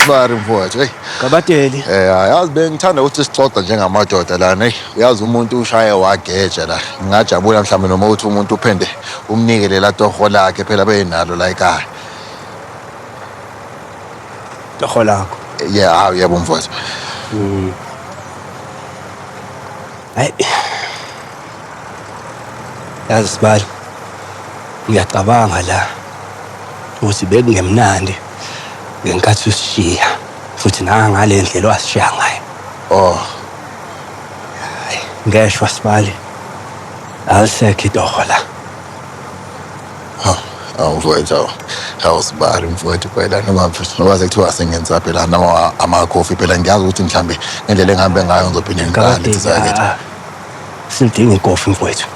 Sibari mfowethu, hey. Kabateli. Yazi bengithanda ukuthi sixoxe njengamadoda lana, hey. Uyazi umuntu ushaye wageja la. Ngingajabula mhlawumbe noma uthi umuntu uphende umnike lela toho lakhe phela benalo la ekhaya. Toho lakho. Yeah, yebo mfowethu. Hayi. Yazi Sibali. Ngiyacabanga la ukuthi bekungemnandi ngenkathi usishiya futhi ngale ndlela wasishiya ngayo. Oh. Hayi, ngeshwa Sibali. Alisekho idoho la. Mfowethu, Sibari mfowethu phela noma mfowethu noba sekuthiwa sengenza phela noma amakhofi phela ngiyazi ukuthi mhlambe ngendlela engihambe ngayo ngizophinda ngiqale sizakethe. Sidinga ikofi mfowethu.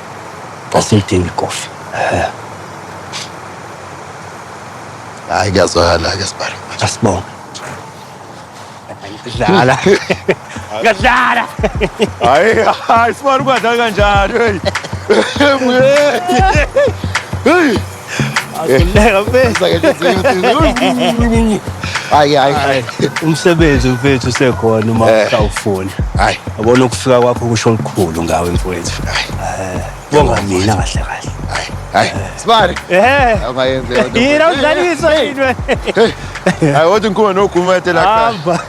Asidinga ikofi. Hayi ngiyazwakala-ke Sibari. Asibonge. Dlala. Ngadlala. Hayi Sibari ungadlali kanjani hey. Akuleka mfethu. Hayi. Umsebenzi mfethu usekhona uma usawufuna. Hayi. Yabona ukufika kwakho kusho okukhulu ngawe mfethu. Bonga mina kahle kahle. Hayi. Sibari. Awungayenzi lento. Yini udlalisa yini? Hayi wathi ngikhona nogumete la. Hamba.